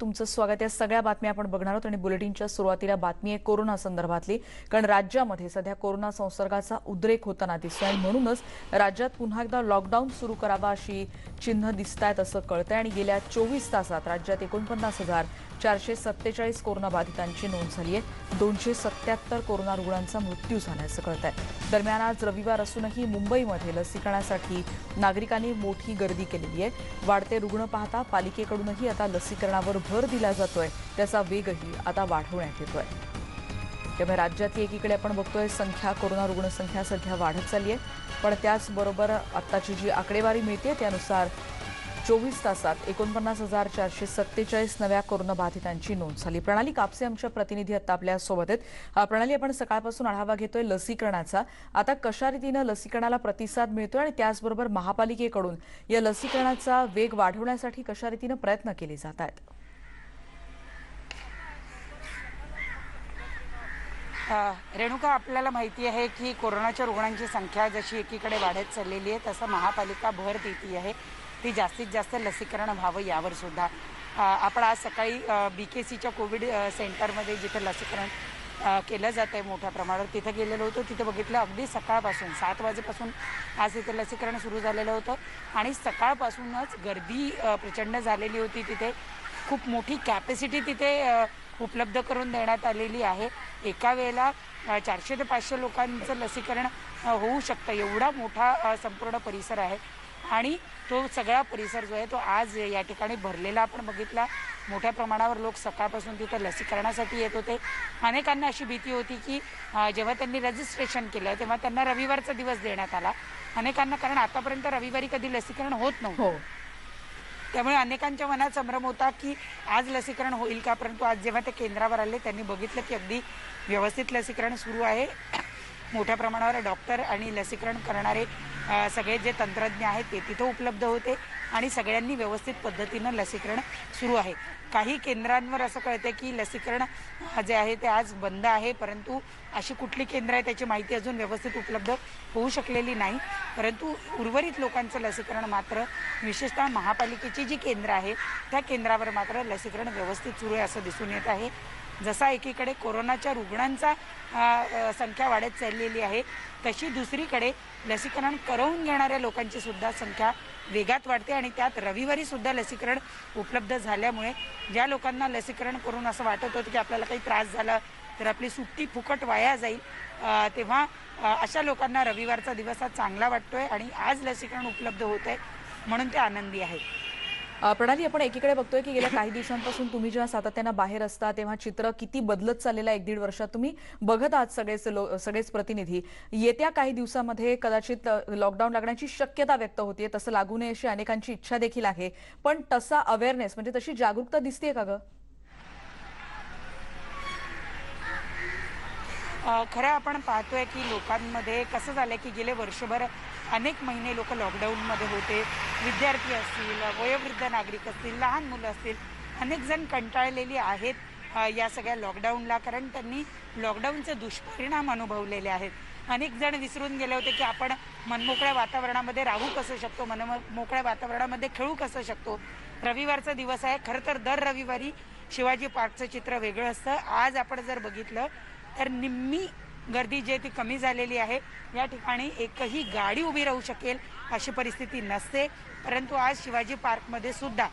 तुमचं स्वागत आहे। सगळ्या बातम्या आपण बघणार आहोत आणि बुलेटिनच्या सुरुवातीला बातमी आहे कोरोना संदर्भातली, कारण राज्यामध्ये सध्या कोरोना संसर्गाचा उद्रेक होताना दिसतोय आणि म्हणूनच राज्यात पुन्हा एकदा लॉकडाऊन सुरू करावा अशी चिन्ह दिसतायत असं कळतंय। आणि गेल्या 24 तासात राज्यात 49,447 कोरोना बाधितांची नोंद झाली आहे। 277 कोरोना रुग्णांचा मृत्यू झाल्याचं कळतंय। दरम्यान आज रविवार असूनही मुंबईमध्ये लसीकरणासाठी नागरिकांनी मोठी गर्दी केलेली आहे। वाढते रुग्ण पाहता पालिकेकडूनही आता लसीकरणावर भर दिला जातोय, त्याचा वेगही आता वाढवण्यात येतोय। त्यामुळे राज्यातली एकीकडे आपण बघतोय संख्या कोरोना रुग्णसंख्या सध्या वाढत चालली आहे, पण त्याचबरोबर आत्ताची जी आकडेवारी मिळते त्यानुसार 24 तासात 49,447 नव्या कोरोना बाधितांची नोंद झाली। प्रणाली कापसे आमच्या प्रतिनिधी आता आपल्या सोबत आहेत। प्रणाली, आपण सकाळपासून आढावा घेतोय लसीकरणाचा, आता कशा रीतीने लसीकरणाला प्रतिसाद मिळतोय आणि त्याचबरोबर महापालिकेकडून या लसीकरणाचा वेग वाढवण्यासाठी कशा रीतीने प्रयत्न केले जात आहेत? रेणुका, आपल्याला माहिती आहे की कोरोनाच्या रुग्णांची संख्या जशी एकीकडे वाढत चाललेली आहे तसं महापालिका भर देते आहे ती जास्तीत जास्त लसीकरण व्हावं यावर सुद्धा। आपण आज सकाळी BKCच्या कोविड सेंटरमध्ये जिथे लसीकरण केलं जात आहे मोठ्या प्रमाणावर तिथे गेलेलो होतो। तिथे बघितलं अगदी सकाळपासून 7 वाजेपासून आज इथे लसीकरण सुरू झालेलं होतं आणि सकाळपासूनच गर्दी प्रचंड झालेली होती। तिथे खूप मोठी कॅपॅसिटी तिथे उपलब्ध करून देण्यात आलेली आहे। एका वेळेला 400 ते 500 लोकांचं लसीकरण होऊ शकतं, एवढा मोठा संपूर्ण परिसर आहे आणि तो सगळा परिसर जो आहे तो आज या ठिकाणी भरलेला आपण बघितला। मोठ्या प्रमाणावर लोक सकाळपासून तिथे लसीकरणासाठी येत होते। अनेकांना अशी भीती होती की जेव्हा त्यांनी रजिस्ट्रेशन केलं तेव्हा त्यांना रविवारचा दिवस देण्यात आला अनेकांना, कारण आतापर्यंत रविवारी कधी लसीकरण होत नव्हतं। त्यामुळे अनेकांच्या मनात संभ्रम होता की आज लसीकरण होईल का, परंतु आज जेव्हा ते केंद्रावर आले त्यांनी बघितलं की अगदी व्यवस्थित लसीकरण सुरू आहे। मोठ्या प्रमाणावर डॉक्टर आणि लसीकरण करणारे सगळे जे तंत्रज्ञ आहेत ते तिथे उपलब्ध होते आणि सगळ्यांनी व्यवस्थित पद्धतीनं लसीकरण सुरू आहे। काही केंद्रांवर असं कळतं की लसीकरण जे आहे ते आज बंद आहे, परंतु अशी कुठली केंद्र आहे त्याची माहिती अजून व्यवस्थित उपलब्ध होऊ शकलेली नाही। परंतु उर्वरित लोकांचं लसीकरण मात्र विशेषतः महापालिकेची जी केंद्र आहे त्या केंद्रावर मात्र लसीकरण व्यवस्थित सुरू आहे असं दिसून येत आहे। जसा एकीकडे कोरोनाच्या रुग्णांचा संख्या वाढत चाललेली आहे तशी दुसरीकडे लसीकरण करवून घेणाऱ्या लोकांची सुद्धा संख्या वेगात वाढते आणि त्यात रविवारी सुद्धा लसीकरण उपलब्ध झाल्यामुळे ज्या लोकांना लसीकरण करून असं वाटत होतं की आपल्याला काही त्रास झाला तर आपली सुट्टी फुकट वाया जाईल, तेव्हा अशा लोकांना रविवारचा दिवस हा चांगला वाटतोय आणि आज लसीकरण उपलब्ध होत आहे म्हणून ते आनंदी आहेत। प्रणाली, आपण एकीकडे बघतोय की गेल्या काही दिवसांपासून तुम्ही जेव्हा सातत्यानं बाहेर असता तेव्हा चित्र किती बदलत चाललेलं आहे। 1-1.5 वर्षात तुम्ही बघत आहात सगळेच प्रतिनिधी। येत्या काही दिवसामध्ये कदाचित लॉकडाऊन लागण्याची शक्यता व्यक्त होतीये, तसं लागू नये अशी अनेकांची इच्छा देखील आहे, पण तसा अवेअरनेस म्हणजे तशी जागरूकता दिसतेय का ग? खरं आपण पाहतोय की लोकांमध्ये कसं झालं की गेले वर्षभर अनेक महिने लोक लॉकडाऊनमध्ये होते। विद्यार्थी असतील, वयोवृद्ध नागरिक असतील, लहान मुलं असतील, अनेक जण कंटाळलेली आहेत या सगळ्या लॉकडाऊनला, कारण त्यांनी लॉकडाऊनचे दुष्परिणाम अनुभवलेले आहेत। अनेक जण विसरून गेले होते की आपण मनमोकळ्या वातावरणामध्ये राहू कसं शकतो, मनमोकळ्या वातावरणामध्ये खेळू कसं शकतो। रविवारचा दिवस आहे, खरं तर दर रविवारी शिवाजी पार्कचं चित्र वेगळं असतं। आज आपण जर बघितलं तर निम्मी गर्दी जी ती कमी झालेली आहे। या ठिकाणी एकही गाडी उभी राहू शकेल अशी परिस्थिती नसते, परंतु आज शिवाजी पार्कमध्ये सुद्धा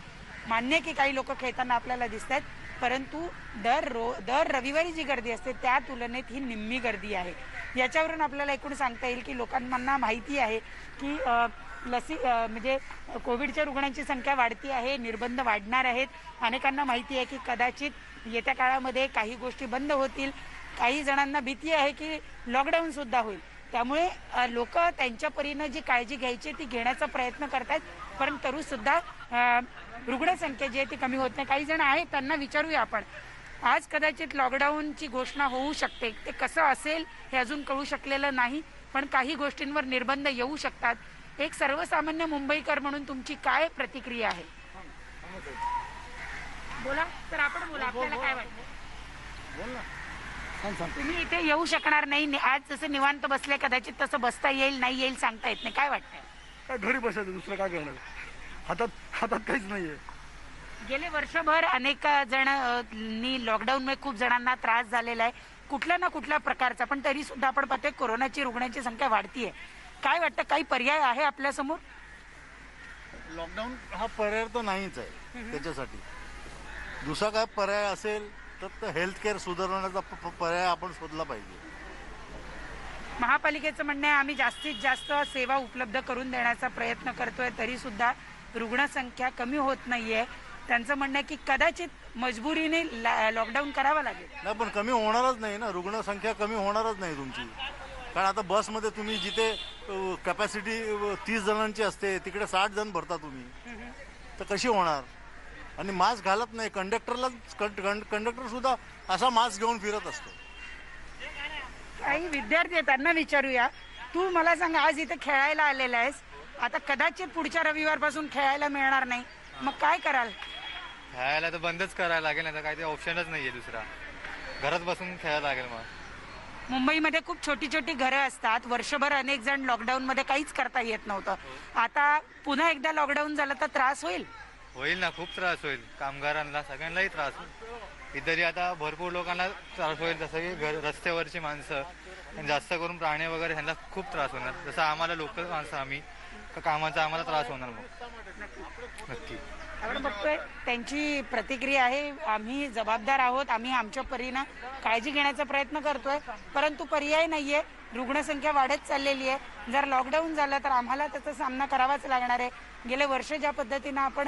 मान्य की काही लोक खेळताना आपल्याला दिसत आहेत, परंतु दर रविवारी जी गर्दी असते त्या तुलनेत ही निम्मी गर्दी आहे। याच्यावरून आपल्याला एकूण सांगता येईल की लोकांना माहिती आहे की म्हणजे कोविडच्या रुग्णांची संख्या वाढती आहे, निर्बंध वाढणार आहेत। अनेकांना माहिती आहे की कदाचित येत्या काळामध्ये काही गोष्टी बंद होतील, काही जणांना भीती आहे की लॉकडाऊन सुद्धा होईल। त्यामुळे लोक त्यांच्या परीनं जी काळजी घ्यायची ती घेण्याचा प्रयत्न करतात, पण तरी सुद्धा रुग्णसंख्या जी आहे ती कमी होत नाही। काही जण आहेत त्यांना विचारूया आपण। आज कदाचित लॉकडाऊनची घोषणा होऊ शकते, ते कसं असेल हे अजून कळू शकलेलं नाही, पण काही गोष्टींवर निर्बंध येऊ शकतात। एक सर्वसामान्य मुंबईकर म्हणून तुमची काय प्रतिक्रिया आहे? बोला तर, आपण बोला, आपल्याला काय वाटतं? तुम्ही इथे येऊ शकणार नाही, आज जसं निवांत बसले कदाचित तसं बसता येईल नाही येईल सांगता येत नाही, काय वाटतंय? काय घरी बसायचं, दुसरं काय करणार? हातात काहीच नाहीये। गेले वर्षभर अनेक जणांनी लॉकडाऊनमुळे खूप जणांना त्रास झालेला आहे कुठल्या ना कुठल्या प्रकारचा, पण तरी सुद्धा आपण पाहतोय कोरोनाची रुग्णांची संख्या वाढतीये. काय वाटतं, काही पर्याय आहे आपल्यासमोर? लॉकडाऊन हा पर्याय तर नाहीच आहे. त्याच्यासाठी दुसरा काय पर्याय असेल तर हेल्थ केअर सुधारण्याचा पर्याय आपण शोधला पाहिजे. महापालिकेचं म्हणणं आहे आम्ही जास्तीत जास्त सेवा उपलब्ध करून देण्याचा प्रयत्न करतोय, तरी सुद्धा रुग्णसंख्या कमी होत नाहीये. त्यांचं म्हणणं आहे की कदाचित मजबुरीने लॉकडाऊन करावं लागेल. नाही, पण कमी होणारच नाही ना, रुग्णसंख्या कमी होणारच नाही तुमची. कारण आता बसमध्ये तुम्ही जिथे कॅपॅसिटी 30 जणांची असते तिकडे 60 जण भरता तुम्ही, तर कशी होणार? आणि मास्क घालत नाही कंडक्टर सुद्धा असा मास्क घेऊन फिरत असतो. काही विद्यार्थी आहेत, त्यांना विचारूया. तू मला सांग, आज इथे खेळायला आलेला आहेस, आता कदाचित पुढच्या रविवारपासून खेळायला मिळणार नाही, मग काय कराल? खेळायला तर बंदच करायला लागेल, नाही तर काही ते ऑप्शनच नाहीये दुसरा. घरात बसून खेळायला लागेल. मग मुंबईमध्ये खूप छोटी छोटी घरं असतात. वर्षभर अनेक जण लॉकडाऊनमध्ये काहीच करता येत नव्हतं. आता पुन्हा एकदा लॉकडाऊन झालं तर त्रास होईल. होईल ना, खूप त्रास होईल. कामगारांना सगळ्यांनाही त्रास होईल. इतरही आता भरपूर लोकांना त्रास होईल, जसं की रस्त्यावरची माणसं आणि जास्त करून प्राणी वगैरे ह्यांना खूप त्रास होणार. जसं आम्हाला लोकल माणसं आम्ही कामाचा आम्हाला त्रास होणार. मग नक्की आपण बघतोय त्यांची प्रतिक्रिया आहे. आम्ही जबाबदार आहोत, आम्ही आमच्या परीनं काळजी घेण्याचा प्रयत्न करतोय, परंतु पर्याय नाहीये. रुग्णसंख्या वाढत चाललेली आहे. जर लॉकडाऊन झालं तर आम्हाला त्याचा सामना करावाच लागणार आहे. गेले वर्ष ज्या पद्धतीनं आपण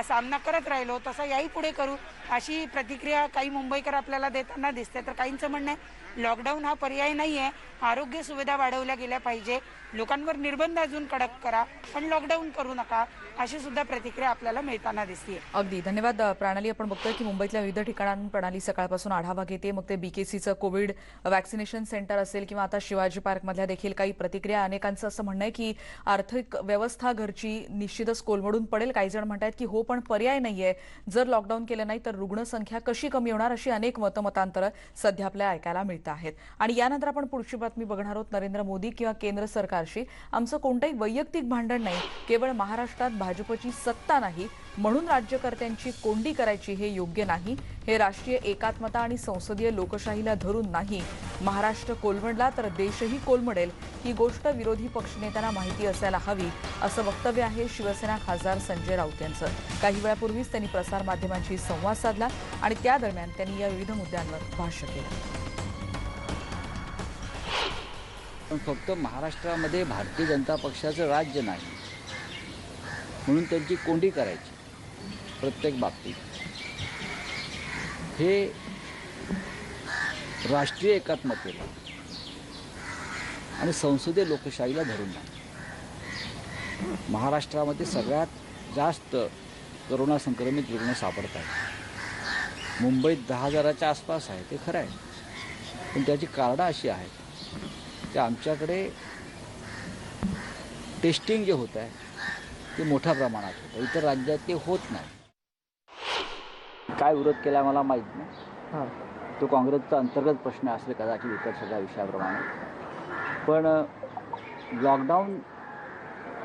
सामना करत राहिलो तसा याही पुढे करू, अशी प्रतिक्रिया काही मुंबईकर आपल्याला देताना दिसते. तर काहींचं म्हणणं आहे लॉकडाऊन हा पर्याय नाही आहे, आरोग्य सुविधा वाढवल्या गेल्या पाहिजे, लोकांवर निर्बंध अजून कडक करा, पण लॉकडाऊन करू नका, अशी सुद्धा प्रतिक्रिया आपल्याला मिळताना दिसते. अगदी धन्यवाद प्रणाली. आपण बघतोय की मुंबईतल्या विविध ठिकाणांवर प्रणाली सकाळपासून आढावा घेते. मग ते बीकेसीचं कोविड वॅक्सिनेशन सेंटर असेल किंवा आता शिवाजी पार्कमधल्या देखील काही प्रतिक्रिया. अनेकांचं असं म्हणणं आहे की आर्थिक व्यवस्था घरची निश्चितच कोलमडून पडेल. काही जण म्हणतात की हो, पण पर्याय नाहीये. जर लॉकडाऊन केलं नाही तर रुग्णसंख्या कशी कमी होणार, अशी अनेक मतमतांतरं सध्या आपल्याला ऐकायला मिळत आहेत. आणि यानंतर आपण पुढची बातमी बघणार आहोत. नरेंद्र मोदी किंवा केंद्र सरकारशी आमचं कोणतंही वैयक्तिक भांडण नाही, केवळ महाराष्ट्रात भाजपची सत्ता नाही म्हणून राज्यकर्त्यांची कोंडी करायची हे योग्य नाही. हे राष्ट्रीय एकात्मता आणि संसदीय लोकशाहीला धरून नाही. महाराष्ट्र कोलमडला तर देशही कोलमडेल, ही गोष्ट विरोधी पक्षनेत्यांना माहिती असायला हवी, असं वक्तव्य आहे शिवसेना खासदार संजय राऊत यांचं. काही वेळापूर्वीच त्यांनी प्रसारमाध्यमांशी संवाद साधला आणि त्या दरम्यान त्यांनी या विविध मुद्द्यांवर भाष्य केलं. पण फक्त महाराष्ट्रामध्ये भारतीय जनता पक्षाचं राज्य नाही म्हणून त्यांची कोंडी करायची प्रत्येक बाबतीत, हे राष्ट्रीय एकात्मतेला आणि संसदीय लोकशाहीला धरून नाही. महाराष्ट्रामध्ये सगळ्यात जास्त करोना संक्रमित रुग्ण सापडत आहेत. मुंबईत 10,000च्या आसपास आहे, ते खरं आहे, पण त्याची कारणं अशी आहेत की आमच्याकडे टेस्टिंग जे होत आहे ते मोठ्या प्रमाणात होतं, इतर राज्यात ते होत नाही. काय विरोध केला मला माहीत नाही, तो काँग्रेसचा अंतर्गत प्रश्न असेल कदाचित इतर सगळ्या विषयाप्रमाणे. पण लॉकडाऊन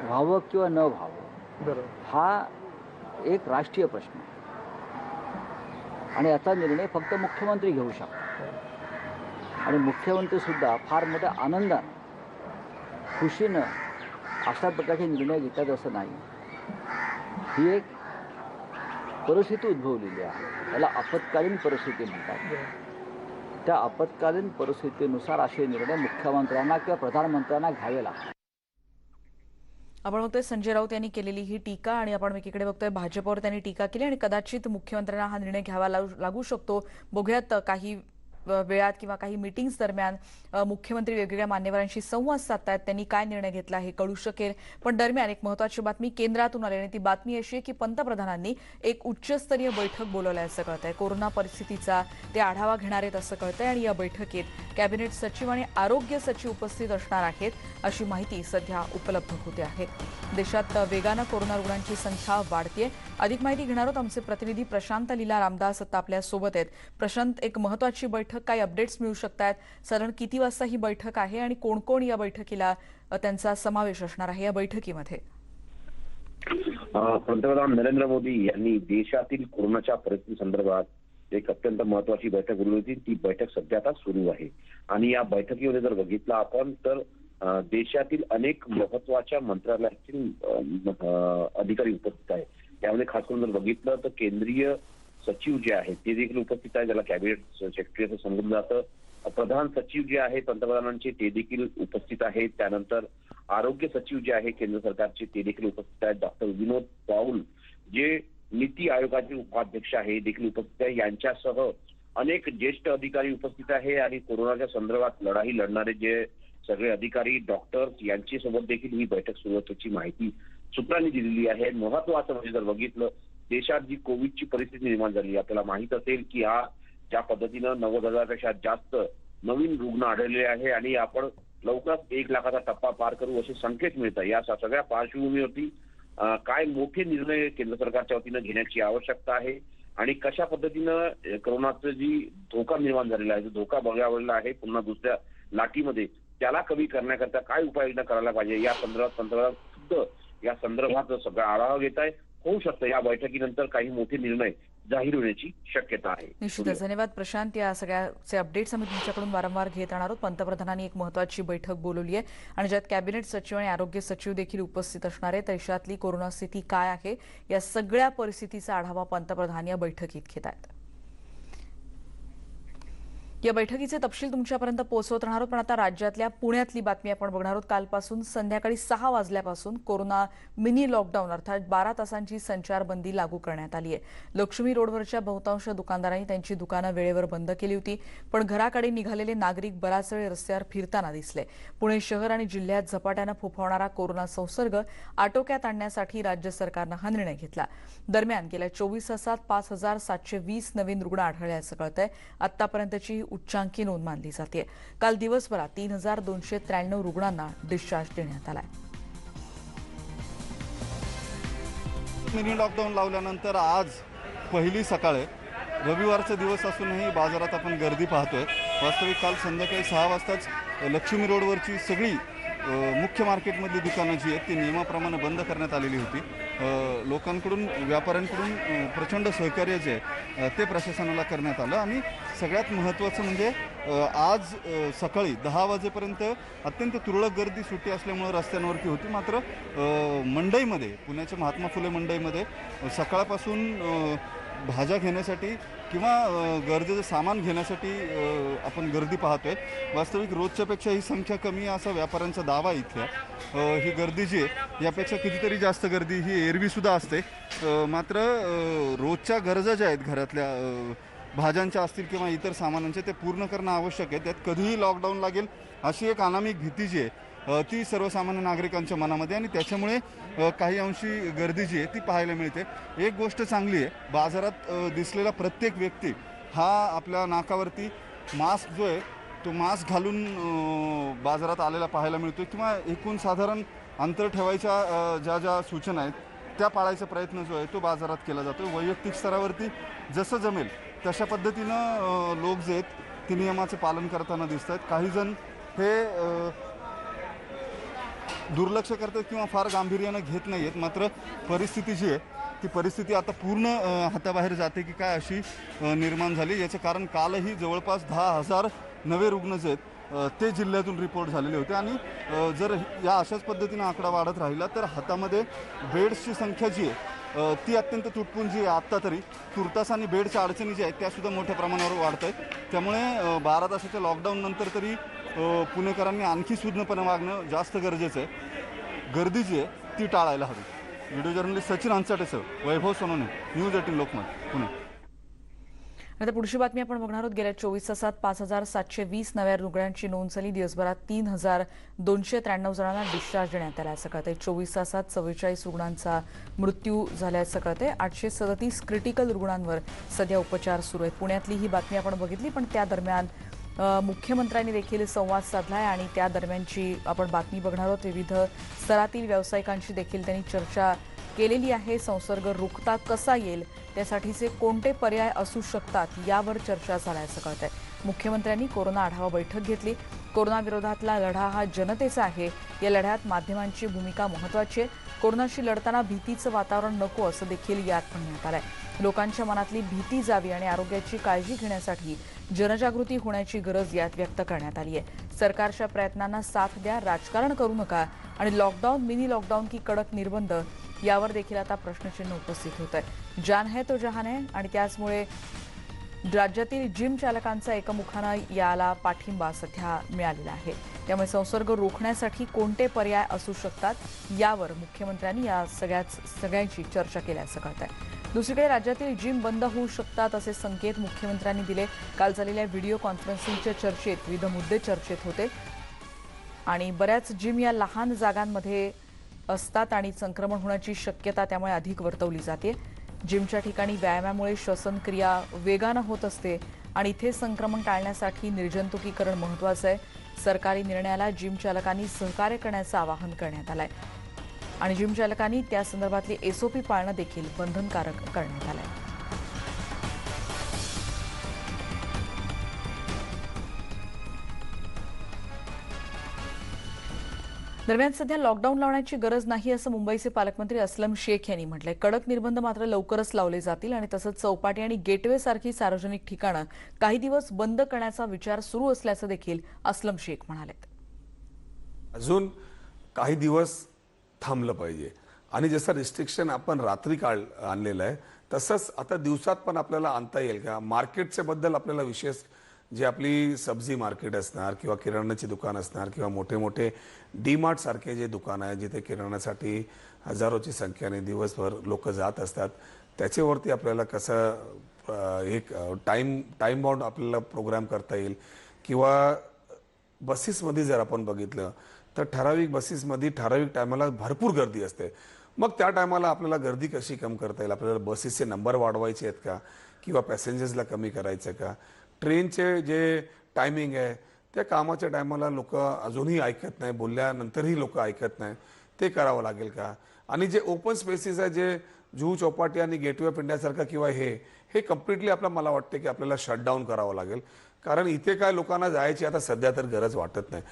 व्हावं किंवा न व्हावं हा एक राष्ट्रीय प्रश्न आहे आणि याचा निर्णय फक्त मुख्यमंत्री घेऊ शकतात. आणि मुख्यमंत्रीसुद्धा फार मोठ्या आनंदानं खुशीनं अशा प्रकारचे निर्णय घेतात असं नाही. ही एक परिस्थिती उद्भवलेली आहे, त्याला आपत्कालीन परिस्थिती म्हणतात. त्या आपत्कालीन परिस्थितीनुसार असे निर्णय मुख्यमंत्र्यांना किंवा प्रधानमंत्र्यांना घ्यावे लागतात. आपण बघतोय संजय राऊत यांनी केलेली ही टीका आणि आपण एकीकडे बघतोय भाजपवर त्यांनी टीका केली आणि कदाचित मुख्यमंत्र्यांना हा निर्णय घ्यावा लागू शकतो. बघूयात काही वेळात किंवा काही मीटिंग्स दरम्यान मुख्यमंत्री वेगवेगळ्या मान्यवरांशी संवाद साधतायत, त्यांनी काय निर्णय घेतला हे कळू शकेल. पण दरम्यान एक महत्त्वाची बातमी केंद्रातून आली आणि ती बातमी अशी आहे की पंतप्रधानांनी एक उच्चस्तरीय बैठक बोलावली असं कळतंय. कोरोना परिस्थितीचा ते आढावा घेणार आहेत असं कळतंय आणि या बैठकीत कॅबिनेट सचिव आणि आरोग्य सचिव उपस्थित असणार आहेत अशी माहिती सध्या उपलब्ध होते आहे. देशात वेगानं कोरोना रुग्णांची संख्या वाढतेय. अधिक माहिती घेणार आहोत आमचे प्रतिनिधी प्रशांत लीला रामदास आता आपल्या सोबत आहेत. प्रशांत, एक महत्त्वाची बैठक, काही अपडेट्स मिळू शकतात? साधारण किती वाजता ही बैठक आहे आणि कोण कोण या बैठकीला त्यांचा समावेश असणार आहे या बैठकीमध्ये? पंतप्रधान नरेंद्र मोदी यांनी देशातील कोरोनाच्या परिस्थितीसंदर्भात एक अत्यंत महत्वाची बैठक बोलवली होती. ती बैठक सध्या आता सुरू आहे आणि या बैठकीमध्ये जर बघितलं आपण तर देशातील अनेक महत्वाच्या मंत्रालयातील अधिकारी उपस्थित आहेत. त्यामध्ये खास करून जर बघितलं तर केंद्रीय सचिव जे आहेत ते देखील उपस्थित आहे, ज्याला कॅबिनेट सेक्रेटरी असं संबोधलं जातं. प्रधान सचिव जे आहेत पंतप्रधानांचे ते देखील उपस्थित आहेत. त्यानंतर आरोग्य सचिव जे आहे केंद्र सरकारचे ते देखील उपस्थित आहेत. डॉक्टर विनोद पॉल जे नीती आयोगाचे उपाध्यक्ष आहे देखील उपस्थित आहे. यांच्यासह अनेक ज्येष्ठ अधिकारी उपस्थित आहे आणि कोरोनाच्या संदर्भात लढाई लढणारे जे सगळे अधिकारी डॉक्टर्स यांच्यासोबत देखील ही बैठक सुरू असल्याची माहिती सूत्रांनी दिलेली आहे. महत्वाचं म्हणजे जर बघितलं देशात जी कोविडची परिस्थिती निर्माण झाली, आपल्याला माहित असेल की हा ज्या पद्धतीनं 90,000पेक्षा जास्त नवीन रुग्ण आढळले आहे आणि आपण लवकरच 1 लाखाचा टप्पा पार करू असे संकेत मिळतात. या सगळ्या पार्श्वभूमीवरती काय मोठे निर्णय केंद्र सरकारच्या वतीनं घेण्याची आवश्यकता आहे आणि कशा पद्धतीनं कोरोनाचा जी धोका निर्माण झालेला आहे, जो धोका बघावलेला आहे पुन्हा दुसऱ्या लाटीमध्ये, त्याला कमी करण्याकरता काय उपाययोजना करायला पाहिजे या संदर्भात पंतप्रधान या संदर्भात सगळा आढावा घेत आहे. होऊ शकतं या बैठकीनंतर काही मोठे निर्णय जाहीर होण्याची शक्यता आहे. निश्चितच. धन्यवाद प्रशांत. या सगळ्याचे अपडेट्स आम्ही तुमच्याकडून वारंवार घेत राहणार आहोत. पंतप्रधानांनी एक महत्त्वाची बैठक बोलवली आहे आणि ज्यात कॅबिनेट सचिव आणि आरोग्य सचिव देखील उपस्थित असणार आहेत. देशातली कोरोना स्थिती काय आहे या सगळ्या परिस्थितीचा आढावा पंतप्रधान या बैठकीत घेत आहेत. या बैठकीचे तपशील तुमच्यापर्यंत पोहोचवत राहणार आहोत. पण आता राज्यातल्या पुण्यातली बातमी आपण बघणार आहोत. कालपासून संध्याकाळी 6 वाजल्यापासून कोरोना मिनी लॉकडाऊन अर्थात 12 तासांची संचारबंदी लागू करण्यात आली आहे. लक्ष्मी रोडवरच्या बहुतांश दुकानदारांनी त्यांची दुकानं वेळेवर बंद केली होती. पण घराकडे निघालेले नागरिक बराच वेळ रस्त्यावर फिरताना दिसले. पुणे शहर आणि जिल्ह्यात झपाट्यानं फोफावणारा कोरोना संसर्ग आटोक्यात आणण्यासाठी राज्य सरकारनं हा निर्णय घेतला. दरम्यान गेल्या 24 तासात 5,720 नवीन रुग्ण आढळल्याचं कळतंय. आतापर्यंतची उच्चांकी नोंद मानली जाते. काल दिवसभरात 3,293 रुग्णांना डिस्चार्ज देण्यात आलाय. मिनी लॉकडाऊन लावल्यानंतर आज पहिली सकाळ आहे. रविवारचा दिवस असूनही बाजारात आपण गर्दी पाहतोय. वास्तविक काल संध्याकाळी 6 वाजताच लक्ष्मी रोडवरची सगळी मुख्य मार्केटमधली दुकानं जी आहेत ती नियमाप्रमाणे बंद करण्यात आलेली होती. लोकांकडून व्यापाऱ्यांकडून प्रचंड सहकार्य जे आहे ते प्रशासनाला करण्यात आलं आणि सगळ्यात महत्त्वाचं म्हणजे आज सकाळी 10 वाजेपर्यंत अत्यंत तुरळक गर्दी सुट्टी असल्यामुळे रस्त्यांवरती होती. मात्र मंडईमध्ये पुण्याच्या महात्मा फुले मंडईमध्ये सकाळपासून भाज्या घेण्यासाठी किंवा गरजेचं सामान घेण्यासाठी आपण गर्दी पाहतोय. वास्तविक रोजच्यापेक्षा ही संख्या कमी आहे असा व्यापाऱ्यांचा दावा इथल्या. ही गर्दी जी आहे यापेक्षा कितीतरी जास्त गर्दी ही एरवीसुद्धा असते. मात्र रोजच्या गरजा ज्या आहेत घरातल्या भाज्यांच्या असतील किंवा इतर सामानांच्या ते पूर्ण करणं आवश्यक आहे. त्यात कधीही लॉकडाऊन लागेल अशी एक अनामिक भीती जी आहे ती सर्वसामान्य नागरिकांच्या मनामध्ये आणि त्याच्यामुळे काही अंशी गर्दी जी आहे ती पाहायला मिळते. एक गोष्ट चांगली आहे, बाजारात दिसलेला प्रत्येक व्यक्ती हा आपल्या नाकावरती मास्क जो आहे तो मास्क घालून बाजारात आलेला पाहायला मिळतो किंवा एकूण साधारण अंतर ठेवायच्या ज्या सूचना आहेत त्या पाळायचा प्रयत्न जो आहे तो बाजारात केला जातो. वैयक्तिक स्तरावरती जसं जमेल तशा पद्धतीनं लोक जे आहेत ते नियमाचे पालन करताना दिसत आहेत. काही जण हे दुर्लक्ष करतात किंवा फार गांभीर्यानं घेत नाही आहेत. मात्र परिस्थिती जी आहे ती परिस्थिती आता पूर्ण हाताबाहेर जाते की काय अशी निर्माण झाली. याचं कारण कालही जवळपास 10,000 नवे रुग्ण जे आहेत ते जिल्ह्यातून रिपोर्ट झालेले होते आणि जर या अशाच पद्धतीनं आकडा वाढत राहिला तर हातामध्ये बेड्सची संख्या जी आहे ती अत्यंत तुटपुंजी आहे. आत्ता तरी तुर्तास आणि बेडच्या अडचणी ज्या आहेत त्यासुद्धा मोठ्या प्रमाणावर वाढत आहेत. त्यामुळे 12 तासाच्या लॉकडाऊन नंतर तरी पुणेकरांनी आणखी सुज्ञपणे वागणं जास्त गरजेचं आहे. गर्दी जी आहे ती टाळायला हवी. व्हिडिओ जर्नलिस्ट सचिन हंचाटेसह वैभव सोनवणे, न्यूज 18 लोकमत, पुणे. आता पुढची बातमी आपण बघणार आहोत. गेल्या 24 तासात 5,720 नव्या रुग्णांची नोंद झाली. दिवसभरात 3,293 जणांना डिस्चार्ज देण्यात आला असं कळतंय. 24 तासात 44 रुग्णांचा मृत्यू झाल्याचं कळतंय. 837 क्रिटिकल रुग्णांवर सध्या उपचार सुरू आहेत. पुण्यातली ही बातमी आपण बघितली, पण त्या दरम्यान मुख्यमंत्र्यांनी देखील संवाद साधलाय आणि त्या दरम्यानची आपण बातमी बघणार आहोत. विविध स्तरातील व्यावसायिकांशी देखील त्यांनी चर्चा केलेली आहे. संसर्ग रोखता कसा येईल त्यासाठीचे कोणते पर्याय असू शकतात यावर चर्चा झाल्याचं कळतंय. मुख्यमंत्र्यांनी कोरोना आढावा बैठक घेतली. कोरोना विरोधातला लढा हा जनतेचा आहे. या लढ्यात माध्यमांची भूमिका महत्त्वाची आहे. कोरोनाशी लढताना भीतीचं वातावरण नको असं देखील यात म्हणण्यात आलंय. लोकांच्या मनातली भीती जावी आणि आरोग्याची काळजी घेण्यासाठी जनजागृती होण्याची गरज यात व्यक्त करण्यात आली आहे. सरकारच्या प्रयत्नांना साथ द्या, राजकारण करू नका आणि लॉकडाऊन, मिनी लॉकडाऊन की कडक निर्बंध यावर देखील आता प्रश्नचिन्ह उपस्थित होत आहे. जान है तो जहान है आणि त्याचमुळे राज्यातील जिम चालकांचा एकमुखानं याला पाठिंबा सध्या मिळालेला आहे. त्यामुळे संसर्ग रोखण्यासाठी कोणते पर्याय असू शकतात यावर मुख्यमंत्र्यांनी या सगळ्यांची चर्चा केल्याचं कळत आहे. दुसरीकडे राज्यातील जिम बंद होऊ शकतात असे संकेत मुख्यमंत्र्यांनी दिले. काल झालेल्या व्हिडिओ कॉन्फरन्सिंगच्या चर्चेत विविध मुद्दे चर्चेत होते आणि बऱ्याच जिम या लहान जागांमध्ये असतात आणि संक्रमण होण्याची शक्यता त्यामुळे अधिक वर्तवली जाते. जिमच्या ठिकाणी व्यायामामुळे श्वसनक्रिया वेगानं होत असते आणि इथे संक्रमण टाळण्यासाठी निर्जंतुकीकरण महत्त्वाचं आहे. सरकारी निर्णयाला जिम चालकांनी सहकार्य करण्याचं आवाहन करण्यात आलं आहे आणि जिम चालकांनी त्या संदर्भातली SOP पाळणं देखील बंधनकारक करण्यात आलं आहे. दरम्यान सध्या लॉकडाऊन लावण्याची गरज नाही असं मुंबईचे पालकमंत्री अस्लम शेख यांनी म्हटलंय. कडक निर्बंध मात्र लवकरच लावले जातील आणि तसंच चौपाटी आणि गेटवे सारखी सार्वजनिक ठिकाणं काही दिवस बंद करण्याचा विचार सुरू असल्याचं देखील अस्लम शेख म्हणाले. अजून काही दिवस थांबलं पाहिजे आणि जसं रिस्ट्रिक्शन आपण रात्री काळ आणलेलं आहे तसंच आता दिवसात पण आपल्याला आणता येईल का. मार्केटच्या बद्दल आपल्याला विशेष जे आपली सब्जी मार्केट असणार किंवा किराणाची दुकान असणार किंवा मोठे मोठे DMart सारखे जे दुकान आहे जिथे किराणासाठी हजारोची संख्येने दिवसभर लोक जात असतात त्याच्यावरती आपल्याला कसं एक टाइम बाउंड आपल्याला प्रोग्राम करता येईल. किंवा बसेसमध्ये जर आपण बघितलं तर ठराविक बसेसमध्ये ठराविक टायमाला भरपूर गर्दी असते. मग त्या टायमाला आपल्याला गर्दी कशी कमी करता येईल. आपल्याला बसेसचे नंबर वाढवायचे आहेत का किंवा पॅसेंजर्सला कमी करायचं का. ट्रेनचे जे टायमिंग आहे त्या कामाच्या टायमाला लोक अजूनही ऐकत नाही, बोलल्यानंतरही लोक ऐकत नाही, ते करावं लागेल का. आणि जे ओपन स्पेसेस आहे जे जुहू चौपाटी आणि गेटवे ऑफ इंडियासारखं किंवा हे कम्प्लिटली मला वाटते की आपल्याला शटडाऊन करावं लागेल. कारण इथे काय लोकांना जायची आता सध्या तर गरज वाटत नाही.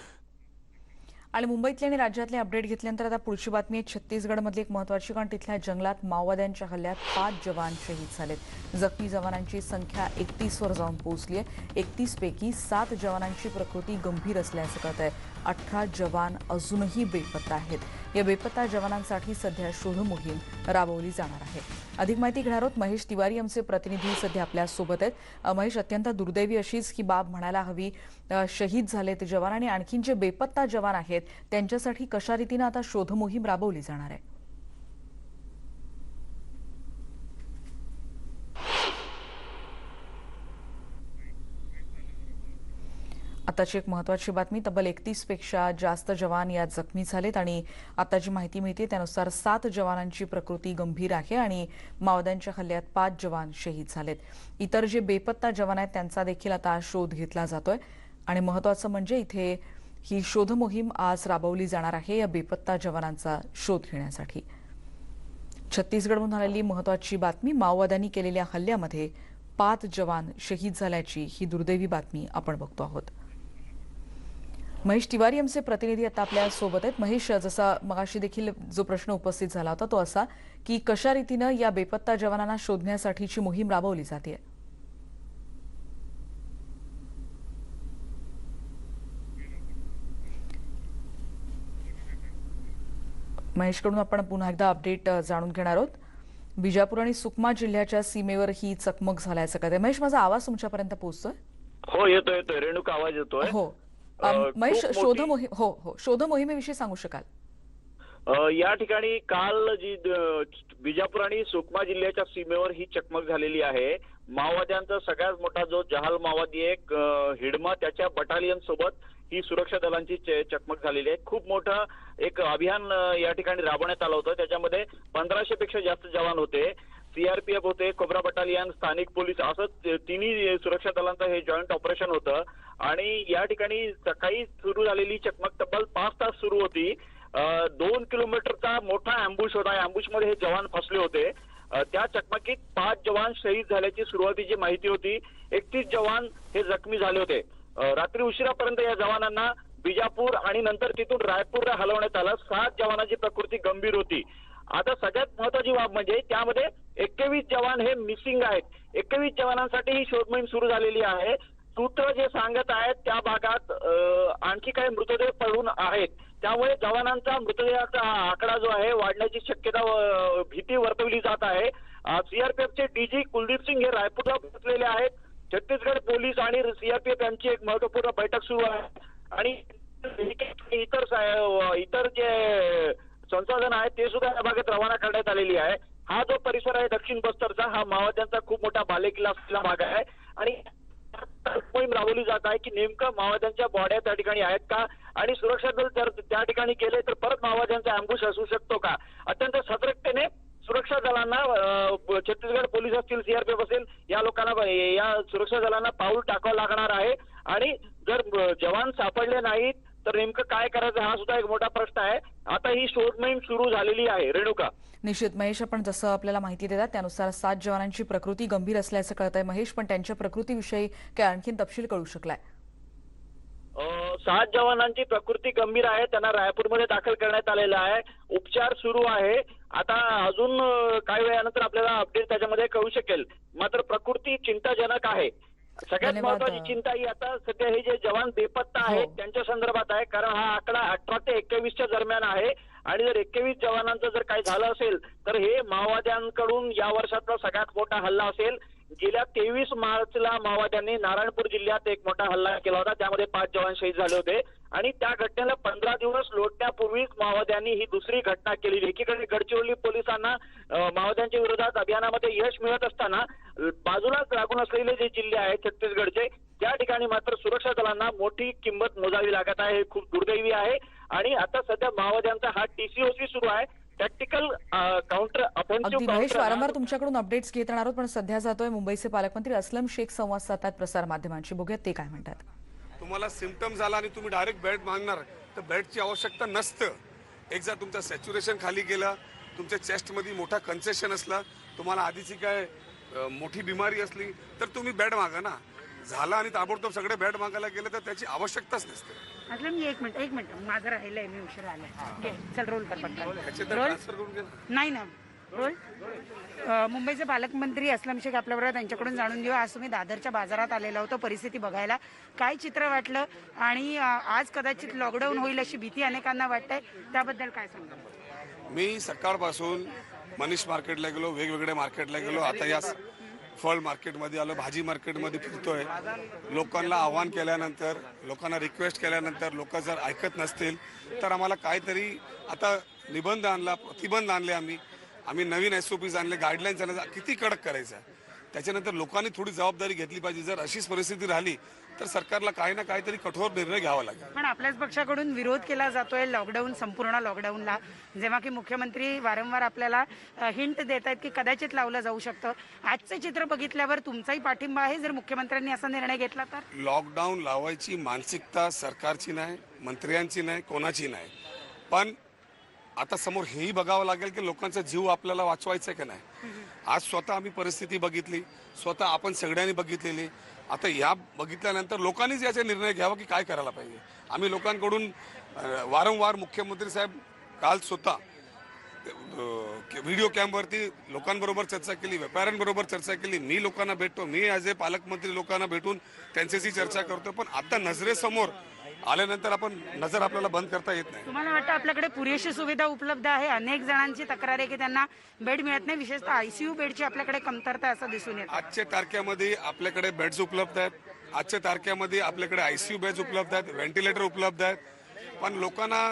आणि मुंबईतले आणि राज्यातले अपडेट घेतल्यानंतर आता पुढची बातमी आहे छत्तीसगडमधली एक महत्त्वाची. कारण तिथल्या जंगलात माओवाद्यांच्या हल्ल्यात 5 जवान शहीद झालेत. जखमी जवानांची संख्या 31 वर जाऊन पोहोचली आहे. 31 पैकी 7 जवानांची प्रकृती गंभीर असल्याचं कळत आहे. 18 जवान अजूनही बेपत्ता आहेत. या बेपत्ता जवानांसाठी सध्या शोध मोहीम राबवली जाणार आहे. अधिक माहिती घेणार आहोत. महेश तिवारी आमचे प्रतिनिधी सध्या आपल्या सोबत आहेत. महेश, अत्यंत दुर्दैवी अशीच ही बाब म्हणायला हवी, शहीद झालेत जवान आणि आणखीन जे बेपत्ता जवान आहेत त्यांच्यासाठी कशा रीतीने आता शोध मोहीम राबवली जाणार आहे? आताची एक महत्त्वाची बातमी, तब्बल 31 पेक्षा जास्त जवान यात जखमी झालेत आणि आता जी माहिती मिळते त्यानुसार 7 जवानांची प्रकृती गंभीर आहे आणि माओवाद्यांच्या हल्ल्यात 5 जवान शहीद झालेत. इतर जे बेपत्ता जवान आहेत त्यांचा देखील आता शोध घेतला जातोय आणि महत्त्वाचं म्हणजे इथे ही शोध मोहीम आज राबवली जाणार आहे या बेपत्ता जवानांचा शोध घेण्यासाठी. छत्तीसगडमधून आलेली महत्त्वाची बातमी, माओवाद्यांनी केलेल्या हल्ल्यामध्ये 5 जवान शहीद झाल्याची ही दुर्दैवी बातमी आपण बघतो आहोत. महेश तिवारी आमचे प्रतिनिधी आता आपल्या सोबत आहेत. महेश, जसा मगाशी देखील जो प्रश्न उपस्थित झाला होता तो असा की कशा रीतीनं या बेपत्ता जवानांना शोधण्यासाठीची मोहीम राबवली जाते? महेशकडून आपण पुन्हा एकदा अपडेट जाणून घेणार आहोत. बिजापूर आणि सुकमा जिल्ह्याच्या सीमेवर ही चकमक झाल्याचं कळतंय. महेश, माझा आवाज तुमच्यापर्यंत पोहोचतोय? हो, येतोय. रेणुका, आवाज येतोय? हो महेश, शोध मोहिमेविषयी सांगू शकाल? या ठिकाणी काल जी बिजापूर आणि सुकमा जिल्ह्याच्या सीमेवर ही चकमक झालेली आहे. माओवाद्यांचा सगळ्यात मोठा जो जहाल माओवादी एक हिडमा त्याच्या बटालियन सोबत ही सुरक्षा दलांची चकमक झालेली आहे. खूप मोठं एक अभियान या ठिकाणी राबवण्यात आलं होतं. त्याच्यामध्ये 1500 पेक्षा जास्त जवान होते. CRPF होते, कोब्रा बटालियन, स्थानिक पोलीस, असं तिन्ही सुरक्षा दलांचं हे जॉईंट ऑपरेशन होतं. आणि या ठिकाणी सकाळी सुरू झालेली चकमक तब्बल 5 तास सुरू होती. 2 किलोमीटरचा मोठा अँबुश होता. या अँबुशमध्ये हे जवान फसले होते. त्या चकमकीत 5 जवान शहीद झाल्याची सुरुवातीची माहिती होती. 31 जवान हे जखमी झाले होते. रात्री उशिरापर्यंत या जवानांना बिजापूर आणि नंतर तिथून रायपूरला हलवण्यात आलं. 7 जवानांची प्रकृती गंभीर होती. आता सगळ्यात महत्वाची बाब म्हणजे त्यामध्ये 21 जवान हे मिसिंग आहेत. 21 जवानांसाठी ही शोध मोहीम सुरू झालेली आहे. सूत्र जे सांगत आहेत त्या भागात आणखी काही मृतदेह पडून आहेत. त्यामुळे जवानांचा मृतदेहाचा आकडा जो आहे वाढण्याची शक्यता भीती वर्तवली जात आहे. सीआरपीएफचे डीजी कुलदीप सिंग हे रायपूरला पोहोचलेले आहेत. छत्तीसगड पोलीस आणि सीआरपीएफ यांची एक महत्वपूर्ण बैठक सुरू आहे आणि इतर जे संसाधन आहेत ते सुद्धा या भागात रवाना करण्यात आलेली आहे. हा जो परिसर आहे दक्षिण बस्तरचा हा माओवाद्यांचा खूप मोठा बालेकिल्ला असलेला भाग आहे आणि मोहीम राबवली जात आहे की नेमकं माओवाद्यांच्या बॉड्या त्या ठिकाणी आहेत का आणि सुरक्षा दल जर त्या ठिकाणी गेले तर परत माओवाद्यांचा अँबुश असू शकतो का. अत्यंत सतर्कतेने सुरक्षा दलांना छत्तीसगड पोलीस असतील सीआरपीएफ असेल या लोकांना या सुरक्षा दलांना पाऊल टाकावं लागणार आहे आणि जर जवान सापडले नाहीत तर नेमकं काय करायचं हा सुद्धा एक मोठा प्रश्न आहे. आता ही शोध मोहीम सुरू झालेली आहे. रेणुका. निश्चित महेश, आपण जसं आपल्याला माहिती देतात त्यानुसार 7 जवानांची प्रकृती गंभीर असल्याचं कळतंय महेश, पण त्यांच्या प्रकृतीविषयी काय आणखीन तपशील कळू शकलाय? 7 जवानांची प्रकृती गंभीर आहे. त्यांना रायपूरमध्ये दाखल करण्यात आलेलं आहे. उपचार सुरू आहे. आता अजून काही वेळानंतर आपल्याला अपडेट त्याच्यामध्ये कळू शकेल. मात्र प्रकृती चिंताजनक आहे. सगळ्यात महत्वाची चिंता ही आता सध्या हे जे जवान बेपत्ता आहेत त्यांच्या संदर्भात आहे. कारण हा आकडा 18 ते 21च्या दरम्यान आहे आणि जर 21 जवानांचं जर काही झालं असेल तर हे माओवाद्यांकडून या वर्षातला सगळ्यात मोठा हल्ला असेल. गेल्या 23 मार्चला माओवाद्यांनी नारायणपूर जिल्ह्यात एक मोठा हल्ला केला होता. त्यामध्ये 5 जवान शहीद झाले होते आणि त्या घटनेला 15 दिवस लोटण्यापूर्वीच माओवाद्यांनी ही दुसरी घटना केली. एकीकडे गडचिरोली पोलिसांना माओवाद्यांच्या विरोधात अभियानामध्ये यश मिळत असताना बाजूलाच लागून असलेले जे जिल्हे आहेत छत्तीसगडचे त्या ठिकाणी मात्र सुरक्षा दलांना मोठी किंमत मोजावी लागत आहे. हे खूप दुर्दैवी आहे आणि आता सध्या माओवाद्यांचा हा TCOC सुरू आहे. टॅक्टिकल काउंटर अगदी महेश, वारंवार तुमच्याकडून अपडेट्स घेत राहणार आहोत, पण सध्या जातोय मुंबईचे पालकमंत्री अस्लम शेख संवाद साधतात प्रसार माध्यमांशी. बघूयात ते काय म्हणतात. तुम्हाला सिम्पटम झाला आणि तुम्ही डायरेक्ट बेड मागणार तर बेडची आवश्यकता नसतं. एकदा तुमचं सॅच्युरेशन खाली गेलं, तुमच्या चेस्टमध्ये मोठा कन्सेशन असला, तुम्हाला आधीची काय मोठी बिमारी असली तर तुम्ही बेड मागा ना. झाला आणि ताबडतोब सगळे बेड मागायला गेले तर त्याची आवश्यकताच नसते. असलं मी एक मिनिट माझं राहिलंय, मी उशीर आलाय. चल रोल कर पटकन. नाही ना रोल. मुंबईचे पालकमंत्री अस्लम शेख आपल्याबरोबर, त्यांच्याकडून जाणून घेऊ. आज तुम्ही दादरच्या बाजारात आलेला होतो परिस्थिती बघायला, काय चित्र वाटलं आणि आज कदाचित लॉकडाऊन होईल अशी भीती अनेकांना वाटते, त्याबद्दल काय सांगा? मी सकाळपासून मनीष मार्केटला गेलो, वेगवेगळ्या मार्केटला गेलो, आता या फळ मार्केटमध्ये आलो, भाजी मार्केटमध्ये फिरतोय. लोकांना आव्हान केल्यानंतर, लोकांना रिक्वेस्ट केल्यानंतर लोक जर ऐकत नसतील तर आम्हाला काहीतरी आता निबंध आणला, प्रतिबंध आणले, आम्ही नवीन SOPs आणले, गाईडलाईन्स आणले. किती कडक करायचं त्याच्यानंतर लोकांनी थोडी जबाबदारी घेतली पाहिजे. जर अशीच परिस्थिती राहिली तर सरकारला काही ना काहीतरी कठोर निर्णय घ्यावा लागेल. पण आपल्याच पक्षाकडून विरोध केला जातोय लॉकडाऊन, संपूर्ण लॉकडाऊनला, जेव्हा की मुख्यमंत्री वारंवार आपल्याला हिंट देत आहेत की कदाचित लावलं जाऊ शकतं. आजचं चित्र बघितल्यावर तुमचाही पाठिंबा आहे जर मुख्यमंत्र्यांनी असा निर्णय घेतला तर? लॉकडाऊन लावायची मानसिकता सरकारची नाही, मंत्र्यांची नाही, कोणाची नाही. पण आता समोर हेही बघावं लागेल की लोकांचा जीव आपल्याला वाचवायचा आहे की नाही. आज स्वतः आम्ही परिस्थिती बघितली, स्वतः आपण सगळ्यांनी बघितलेली. आता या बघितल्यानंतर लोकांनीच याचा निर्णय घ्यावा की काय करायला पाहिजे. आम्ही लोकांकडून वारंवार मुख्यमंत्री साहेब काल स्वतः व्हिडिओ कॅमवरती लोकांबरोबर चर्चा केली, व्यापाऱ्यांबरोबर चर्चा केली. मी लोकांना भेटतो, मी ॲज ए पालकमंत्री लोकांना भेटून त्यांच्याशी चर्चा करतो. पण आता नजरेसमोर आल्यानंतर नजर आपल्याला बंद करता येत नाही. तुम्हाला वाटतं आपल्याकडे पुरेशी सुविधा उपलब्ध आहे? अनेक जणांची तक्रार आहे की त्यांना बेड मिळत नाही, विशेषतः ICU बेडची आपल्याकडे कमतरता असं दिसून येतं. आजच्या तारखेमध्ये आपल्याकडे बेड्स उपलब्ध आहेत, आजच्या तारखेमध्ये आपल्याकडे ICU बेड्स उपलब्ध आहेत, व्हेंटिलेटर उपलब्ध आहेत. पण लोकांना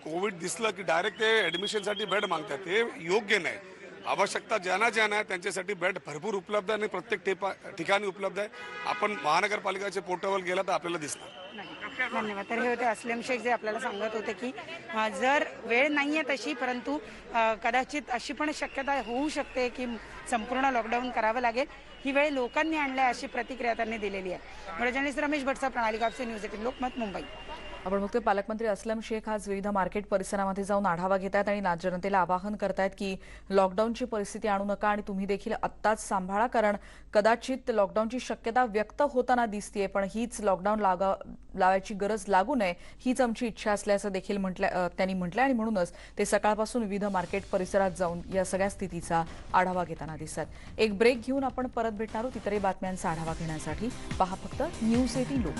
कोविड दिसलं की डायरेक्ट ते ॲडमिशनसाठी बेड मागतात. हे योग्य नाही. आवश्यकता ज्यांना आहे त्यांच्यासाठी बेड भरपूर उपलब्ध आहे आणि प्रत्येक ठिकाणी उपलब्ध आहे. आपण महानगरपालिकेच्या पोर्टलवर गेला तर आपल्याला दिसणार. धन्यवाद. तर हे होते अस्लम शेख जे आपल्याला सांगत होते की जर वेळ नाहीये तशी, परंतु कदाचित अशी पण शक्यता होऊ शकते की संपूर्ण लॉकडाऊन करावं लागेल. ही वेळ लोकांनी आणल्या अशी प्रतिक्रिया त्यांनी दिलेली आहे. जर्नलिस्ट रमेश भटसा, प्रणाली कापसे, न्यूज 18 लोकमत, मुंबई. आपण बघतोय पालकमंत्री अस्लम शेख आज विविध मार्केट परिसरामध्ये जाऊन आढावा घेत आहेत आणि जनतेला आवाहन करतायत की लॉकडाऊनची परिस्थिती आणू नका आणि तुम्ही देखील आत्ताच सांभाळा, कारण कदाचित लॉकडाऊनची शक्यता व्यक्त होताना दिसतेय, पण हीच लॉकडाऊन लावायची गरज लागू नये हीच आमची इच्छा असल्याचं देखील त्यांनी म्हटलंय आणि म्हणूनच ते सकाळपासून विविध मार्केट परिसरात जाऊन या सगळ्या स्थितीचा आढावा घेताना दिसतात. एक ब्रेक घेऊन आपण परत भेटणार आहोत इतरही बातम्यांचा आढावा घेण्यासाठी. पहा फक्त न्यूज 18 लोक.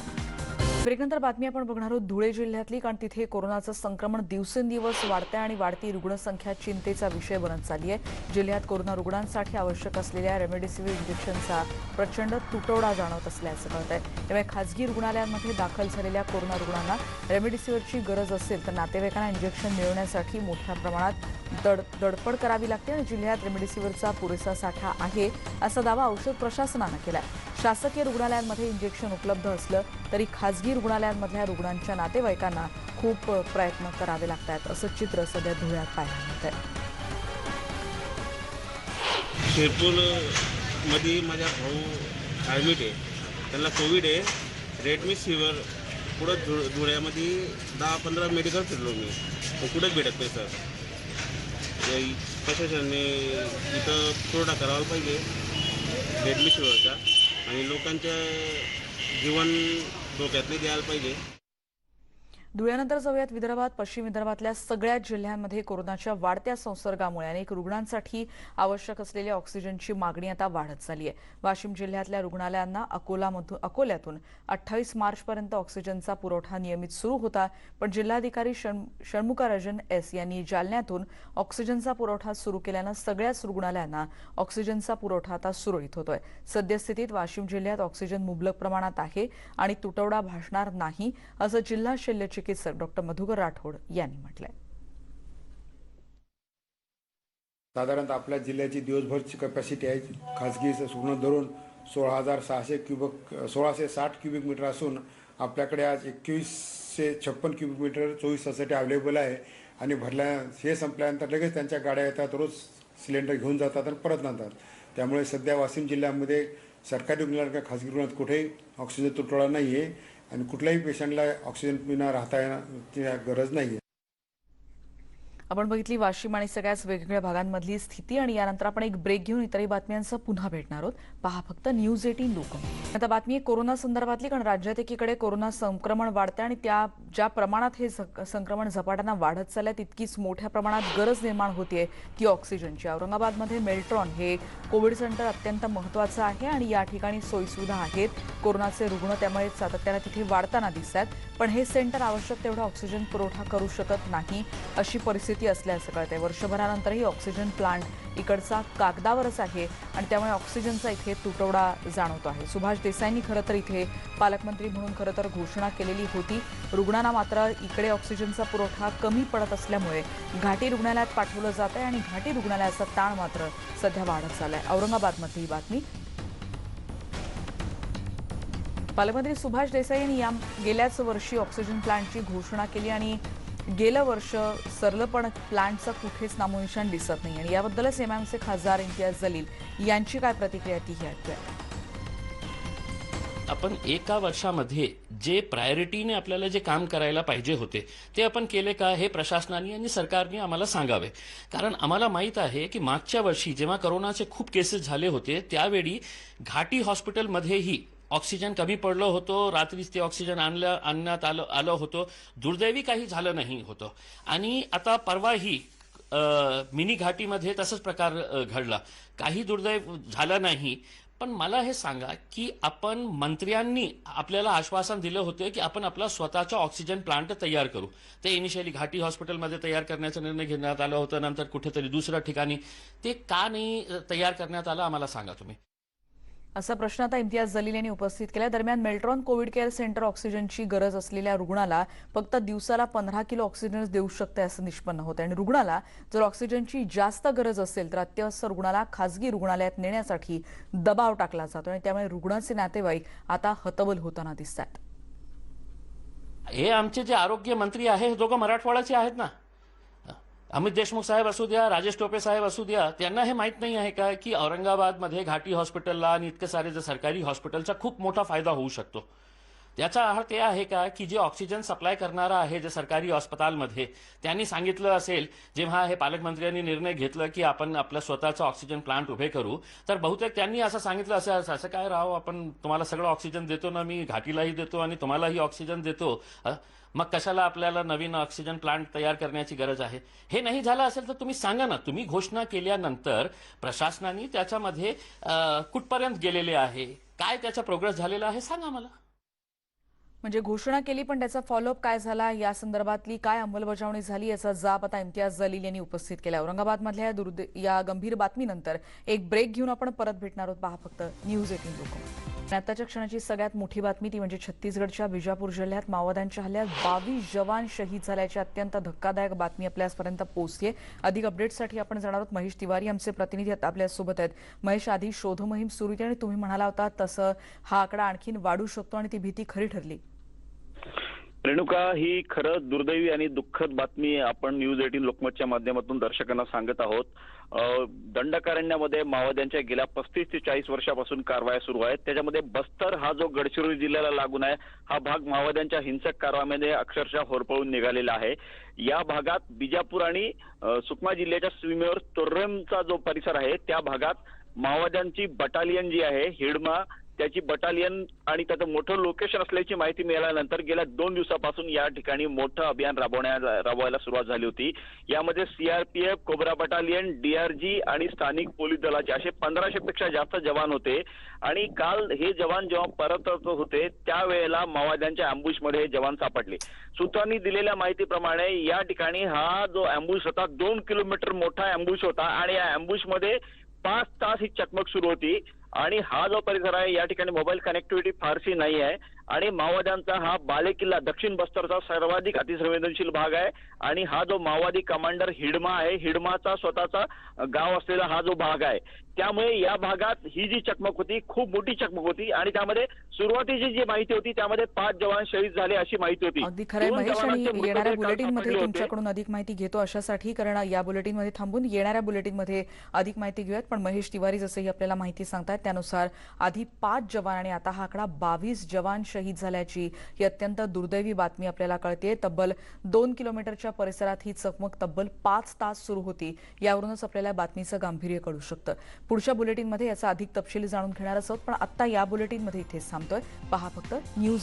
ब्रेकनंतर बातमी आपण बघणार आहोत धुळे जिल्ह्यातली, कारण तिथे कोरोनाचं संक्रमण दिवसेंदिवस वाढतंय आणि वाढती रुग्णसंख्या चिंतेचा विषय बनत चालली आहे. जिल्ह्यात कोरोना रुग्णांसाठी आवश्यक असलेल्या रेमडेसिवीर इंजेक्शनचा प्रचंड तुटवडा जाणवत असल्याचं कळत आहे. त्यामुळे खासगी रुग्णालयांमध्ये दाखल झालेल्या कोरोना रुग्णांना रेमडेसिवीरची गरज असेल तर नातेवाईकांना इंजेक्शन मिळवण्यासाठी मोठ्या प्रमाणात धडपड करावी लागते आणि जिल्ह्यात रेमडेसिवीरचा पुरेसा साठा आहे असा दावा औषध प्रशासनानं केलाय. शासकीय रुग्णालयांमध्ये इंजेक्शन उपलब्ध असलं तरी खासगी रुग्णालयांमधल्या रुग्णांच्या नातेवाईकांना खूप प्रयत्न करावे लागतात असं चित्र सध्या धुळ्यात पाहायला मिळतंय. शिरपूरमध्ये माझा भाऊ ॲडमिट आहे, त्यांना कोविड आहे. रेडमिसिवीर पुढं धुळ्यामध्ये 10-15 मेडिकल फिरलो मी, कुठंच भेटत नाही सर. प्रशासनाने इथं पुरवठा करायला पाहिजे रेडमिसिवीरचा आणि लोकांच्या जीवन धोक्यात नाही द्यायला पाहिजे. धुळ्यानंतर जाऊयात विदर्भात. पश्चिम विदर्भातल्या सगळ्याच जिल्ह्यांमध्ये कोरोनाच्या वाढत्या संसर्गामुळे अनेक रुग्णांसाठी आवश्यक असलेल्या ऑक्सिजनची मागणी आता वाढत चालली आहे. वाशिम जिल्ह्यातल्या रुग्णालयांना अकोल्यातून 28 मार्चपर्यंत ऑक्सिजनचा पुरवठा नियमित सुरू होता, पण जिल्हाधिकारी षण्मुगाराजन एस यांनी जालन्यातून ऑक्सिजनचा पुरवठा सुरू केल्यानं सगळ्याच रुग्णालयांना ऑक्सिजनचा पुरवठा आता सुरळीत होतोय. सद्यस्थितीत वाशिम जिल्ह्यात ऑक्सिजन मुबलक प्रमाणात आहे आणि तुटवडा भासणार नाही असं जिल्हा शल्यचिकित्सक डॉक्टर मधुकर राठोड यांनी म्हटलंय. साधारणतः आपल्या जिल्ह्याची दिवसभरची कॅपॅसिटी आहे खासगी सुर्ण धरून 16,60 क्युबिक मीटर असून आपल्याकडे आज 2156 क्युबिक मीटर 24 तासासाठी अवेलेबल आहे आणि हे संपल्यानंतर लगेच त्यांच्या गाड्या येतात, रोज सिलेंडर घेऊन जातात आणि परत आणतात. त्यामुळे सध्या वाशिम जिल्ह्यामध्ये सरकारी रुग्णालयात किंवा खासगी रुग्णालयात कुठेही ऑक्सिजन तुटवडा नाही आहे आणि कुठल्याही पेशंटला ऑक्सिजन विना राहता येण्याची गरज नाही आहे. आपण बघितली वाशिम आणि सगळ्याच वेगवेगळ्या भागांमधली स्थिती आणि यानंतर आपण एक ब्रेक घेऊन इतरही बातम्यांचा पुन्हा भेटणार आहोत. पहा फक्त न्यूज 18 लोक. आता बातमी आहे कोरोना संदर्भातली, कारण राज्यात एकीकडे कोरोना संक्रमण वाढतंय आणि ज्या प्रमाणात हे संक्रमण झपाट्यानं वाढत चाललंय तितकीच मोठ्या प्रमाणात गरज निर्माण होतीये ती ऑक्सिजनची. औरंगाबादमध्ये मेल्ट्रॉन हे कोविड सेंटर अत्यंत महत्त्वाचं आहे आणि या ठिकाणी सोयीसुविधा आहेत. कोरोनाचे रुग्ण त्यामुळे सातत्यानं तिथे वाढताना दिसतात, पण हे सेंटर आवश्यक तेवढा ऑक्सिजन पुरवठा करू शकत नाही अशी परिस्थिती असल्याचं कळतंय. वर्षभरानंतरही ऑक्सिजन प्लांट इकडचा कागदावरच आहे आणि त्यामुळे ऑक्सिजनचा इथे तुटवडा जाणवतो आहे. सुभाष देसाईंनी खरं तर इथे पालकमंत्री म्हणून खरं तर घोषणा केलेली होती. रुग्णांना मात्र इकडे ऑक्सिजनचा पुरवठा कमी पडत असल्यामुळे घाटी रुग्णालयात पाठवलं जात आहे आणि घाटी रुग्णालयाचा ताण मात्र सध्या वाढत चाललाय. औरंगाबादमधली ही बातमी. पालकमंत्री सुभाष देसाई यांनी गेल्याच वर्षी ऑक्सिजन प्लांटची घोषणा केली आणि गेलं वर्ष सरलं पण प्लांटचं कुठेच नामोनिशाण दिसत नाही आणि याबद्दलच एमआयएमचे खासदार इम्तियाज जलील यांची काय प्रतिक्रिया ती ही ऐकूया. आपण एका वर्षामध्ये जे प्रायोरिटीने आपल्याला जे काम करायला पाहिजे होते ते आपण केले का हे प्रशासनाने आणि सरकारने आम्हाला सांगावे. कारण आम्हाला माहीत आहे की मागच्या वर्षी जेव्हा कोरोनाचे खूप केसेस झाले होते त्यावेळी घाटी हॉस्पिटलमध्येही ऑक्सिजन कमी पडलं होतं. रात्रीच ते ऑक्सिजन आणण्यात आलं होतं. दुर्दैवी काही झालं नाही होतं आणि आता परवाही मिनी घाटीमध्ये तसंच प्रकार घडला. काही दुर्दैव झालं नाही. पण मला हे सांगा की आपण मंत्र्यांनी आपल्याला आश्वासन दिलं होतं की आपण आपला स्वतःचा ऑक्सिजन प्लांट तयार करू. ते इनिशियली घाटी हॉस्पिटलमध्ये तयार करण्याचा निर्णय घेण्यात आला होता, नंतर कुठेतरी दुसऱ्या ठिकाणी. ते का नाही तयार करण्यात आलं आम्हाला सांगा तुम्ही. असा प्रश्न आता इम्तियाज जलील यांनी उपस्थित केला. दरम्यान मेल्ट्रॉन कोविड केअर सेंटर ऑक्सिजनची गरज असलेल्या रुग्णाला फक्त दिवसाला 15 किलो ऑक्सिजनच देऊ शकते असं निष्पन्न होतं आणि रुग्णाला जर ऑक्सिजनची जास्त गरज असेल तर अत्यवस्थ रुग्णाला खासगी रुग्णालयात नेण्यासाठी दबाव टाकला जातो आणि त्यामुळे रुग्णाचे नातेवाईक आता हतबल होताना दिसतात. हे आमचे जे आरोग्य मंत्री आहे हे दोघं मराठवाड्याचे आहेत ना. अमित देशमुख साहेब असू द्या, राजेश टोपे साहेब असू द्या, त्यांना हे माहीत नाही आहे का की औरंगाबादमध्ये घाटी हॉस्पिटलला आणि इतके सारे जे सरकारी हॉस्पिटलचा खूप मोठा फायदा होऊ शकतो. त्याचा अर्थ ते आहे का की जे ऑक्सिजन सप्लाय करणारा आहे जे सरकारी अस्पतालमध्ये त्यांनी सांगितलं असेल, जेव्हा हे पालकमंत्र्यांनी निर्णय घेतलं की आपण आपलं स्वतःचं ऑक्सिजन प्लांट उभे करू, तर बहुतेक त्यांनी असं सांगितलं असेल, असं काय राव, आपण तुम्हाला सगळं ऑक्सिजन देतो ना, मी घाटीलाही देतो आणि तुम्हालाही ऑक्सिजन देतो, मग कशाला आपल्याला नवीन ऑक्सिजन प्लांट तयार करण्याची गरज आहे? हे नाही झालं असेल तर तुम्ही सांगा ना. तुम्ही घोषणा केल्यानंतर प्रशासनाने त्याच्यामध्ये कुठपर्यंत गेलेले आहे, काय त्याचा प्रोग्रेस झालेला आहे, सांगा मला. म्हणजे घोषणा केली पण त्याचा फॉलोअप काय झाला, या संदर्भातली काय अंमलबजावणी झाली, याचा जाब आता इम्तियाज जलील यांनी उपस्थित केला. औरंगाबादमधल्या या गंभीर बातमीनंतर एक ब्रेक घेऊन आपण परत भेटणार आहोत. पहा फक्त न्यूज 18 लोकमत. आताच्या क्षणाची सगळ्यात मोठी बातमी ती म्हणजे छत्तीसगडच्या बिजापूर जिल्ह्यात माओवाद्यांच्या हल्ल्यात 22 जवान शहीद झाल्याची अत्यंत धक्कादायक बातमी आपल्यापर्यंत पोहोचलीये. अधिक अपडेटसाठी आपण जाणार आहोत. महेश तिवारी आमचे प्रतिनिधी आपल्यासोबत आहेत. महेश, आधी शोध मोहीम सुरू होती आणि तुम्ही म्हणाला होता तसं हा आकडा आणखीन वाढू शकतो आणि ती भीती खरी ठरली. रेणुका, ही खरं दुर्दैवी आणि दुःखद बातमी आपण न्यूज 18 लोकमतच्या माध्यमातून दर्शकांना सांगत आहोत. दंडकारण्यामध्ये माओवाद्यांच्या गेल्या 35 ते 40 वर्षापासून कारवाया सुरू आहेत. त्याच्यामध्ये बस्तर हा जो गडचिरोली जिल्ह्याला लागून आहे, हा भाग माओवाद्यांच्या हिंसक कारवायामध्ये अक्षरशः होरपळून निघालेला आहे. या भागात बिजापूर आणि सुकमा जिल्ह्याच्या सीमेवर तोर्रेमचा जो परिसर आहे त्या भागात माओवाद्यांची बटालियन जी आहे हिडमा, त्याची बटालियन आणि त्याचं मोठं लोकेशन असल्याची माहिती मिळाल्यानंतर गेल्या 2 दिवसापासून या ठिकाणी मोठं अभियान राबवायला सुरुवात झाली होती. यामध्ये सीआरपीएफ, कोब्रा बटालियन, डीआरजी आणि स्थानिक पोलीस दलाचे असे 1500 पेक्षा जास्त जवान होते. आणि काल हे जवान जेव्हा परत होते त्यावेळेला माओवाद्यांच्या अँबुशमध्ये हे जवान सापडले. सूत्रांनी दिलेल्या माहितीप्रमाणे या ठिकाणी हा जो अँबुश होता 2 किलोमीटर मोठा अँबुश होता आणि या अँबुशमध्ये 5 तास ही चकमक सुरू होती. आणि हा जो परिसर आहे या ठिकाणी मोबाईल कनेक्टिव्हिटी फारशी नाही आहे आणि माओवाद्यांचा हा बालेकिल्ला दक्षिण बस्तरचा सर्वाधिक अतिसंवेदनशील भाग आहे. आणि हा जो माओवादी कमांडर हिडमा आहे, हिडमाचा स्वतःचा गाव असलेला हा जो भाग आहे, त्यामुळे या भागात ही जी चकमक होती खूप मोठी चकमक होती. आणि त्यामध्ये सुरुवातीची जी माहिती होती त्यामध्ये 5 जवान शहीद झाले अशी माहिती होती. अगदी खरंय महेश, आणि येणाऱ्या बुलेटिनमध्ये तुमच्याकडून अधिक माहिती घेतो अशासाठी, कारण या बुलेटिनमध्ये थांबून येणाऱ्या बुलेटिनमध्ये अधिक माहिती घेऊयात. पण महेश तिवारी जसंही आपल्याला माहिती सांगतात त्यानुसार आधी 5 जवान आणि आता हा आकडा 22 जवान शहीद झाल्याची ही अत्यंत दुर्दैवी बातमी आपल्याला कळते. तब्बल 2 किलोमीटरच्या परिसरात ही चकमक तब्बल 5 तास सुरू होती. यावरूनच आपल्याला बातमीचं गांभीर्य कळू शकतं. पुढच्या बुलेटिनमध्ये याचा अधिक तपशील जाणून घेणार आहोत, पण आता या बुलेटिनमध्ये इथेच थांबतोय. पहा फक्त न्यूज